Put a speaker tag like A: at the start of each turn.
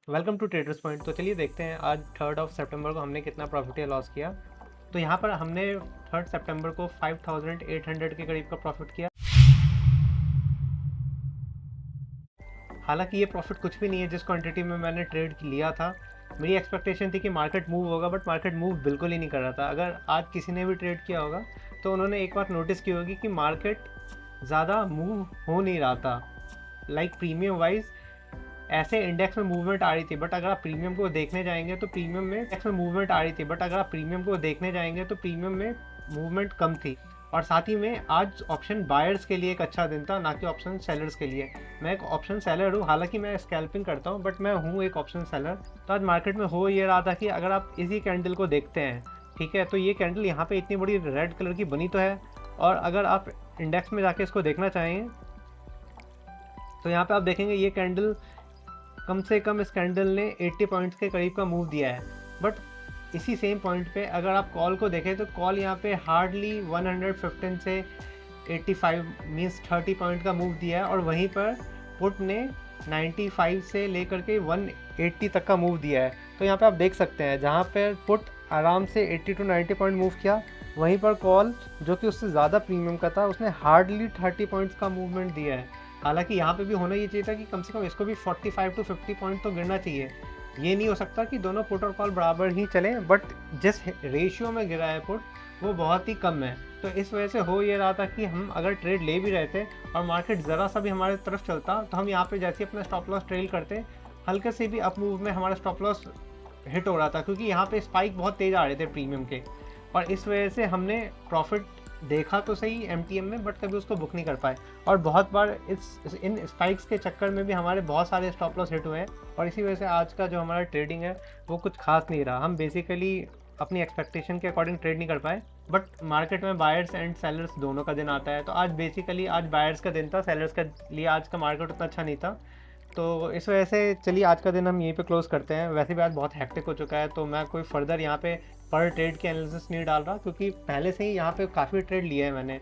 A: Welcome to traders point. तो चलिए देखते हैं आज 3 सितंबर को हमने कितना प्रॉफिट या लॉस किया। तो यहाँ पर हमने 3 सितंबर को 5800 के करीब का प्रॉफिट किया। हालांकि ये प्रॉफिट कुछ भी नहीं है जिस क्वांटिटी में मैंने ट्रेड लिया था। मेरी एक्सपेक्टेशन थी कि मार्केट मूव होगा, बट मार्केट मूव बिल्कुल ही नहीं कर रहा था। अगर आज किसी ने भी ट्रेड किया होगा तो उन्होंने एक बात नोटिस की होगी कि मार्केट ज़्यादा मूव हो नहीं रहा था। प्रीमियम वाइज ऐसे इंडेक्स में मूवमेंट आ रही थी, बट अगर आप प्रीमियम को देखने जाएंगे तो प्रीमियम में इंडेक्स में मूवमेंट आ रही थी, बट अगर आप प्रीमियम को देखने जाएंगे तो प्रीमियम में मूवमेंट कम थी। और साथ ही में आज ऑप्शन बायर्स के लिए एक अच्छा दिन था, ना कि ऑप्शन सेलर्स के लिए। मैं एक ऑप्शन सेलर हूँ, हालांकि मैं स्कैल्पिंग करता हूँ, बट मैं हूँ एक ऑप्शन सेलर। तो आज मार्केट में हो ये रहा था कि अगर आप इसी कैंडल को देखते हैं, ठीक है, तो ये कैंडल यहाँ पे इतनी बड़ी रेड कलर की बनी तो है। और अगर आप इंडेक्स में जाके इसको देखना चाहेंगे तो यहाँ पे आप देखेंगे ये कैंडल कम से कम इस कैंडल ने 80 पॉइंट्स के करीब का मूव दिया है। बट इसी सेम पॉइंट पे अगर आप कॉल को देखें तो कॉल यहाँ पे हार्डली 115 से 85 मीन्स 30 पॉइंट का मूव दिया है, और वहीं पर पुट ने 95 से लेकर के 180 तक का मूव दिया है। तो यहाँ पे आप देख सकते हैं जहाँ पर पुट आराम से 80 टू 90 पॉइंट मूव किया, वहीं पर कॉल जो कि उससे ज़्यादा प्रीमियम का था उसने हार्डली 30 पॉइंट्स का मूवमेंट दिया है। हालांकि यहाँ पे भी होना ये चाहिए था कि कम से कम इसको भी 45 टू 50 पॉइंट तो गिरना चाहिए। ये नहीं हो सकता कि दोनों पुट और कॉल बराबर ही चले, बट जिस रेशियो में गिरा है पुट वो बहुत ही कम है। तो इस वजह से हो ये रहा था कि हम अगर ट्रेड ले भी रहे थे और मार्केट ज़रा सा भी हमारे तरफ चलता तो हम यहाँ पे जैसे अपना स्टॉप लॉस ट्रेल करते, हल्के से भी अप मूव में हमारा स्टॉप लॉस हिट हो रहा था, क्योंकि यहाँ पे स्पाइक बहुत तेज़ आ रहे थे प्रीमियम के। और इस वजह से हमने प्रॉफिट देखा तो सही एमटीएम में, बट कभी उसको बुक नहीं कर पाए। और बहुत बार इन स्पाइक्स के चक्कर में भी हमारे बहुत सारे स्टॉप लॉस हिट हुए हैं, और इसी वजह से आज का जो हमारा ट्रेडिंग है वो कुछ खास नहीं रहा। हम बेसिकली अपनी एक्सपेक्टेशन के अकॉर्डिंग ट्रेड नहीं कर पाए। बट मार्केट में बायर्स एंड सेलर्स दोनों का दिन आता है, तो आज बेसिकली आज बायर्स का दिन था, सेलर्स का लिए आज का मार्केट उतना अच्छा नहीं था। तो इस वजह से चलिए आज का दिन हम यहीं पे क्लोज करते हैं। वैसे भी आज बहुत हैक्टिक हो चुका है, तो मैं कोई फर्दर यहाँ पे पर ट्रेड की एनालिसिस नहीं डाल रहा, क्योंकि पहले से ही यहाँ पे काफ़ी ट्रेड लिए हैं मैंने।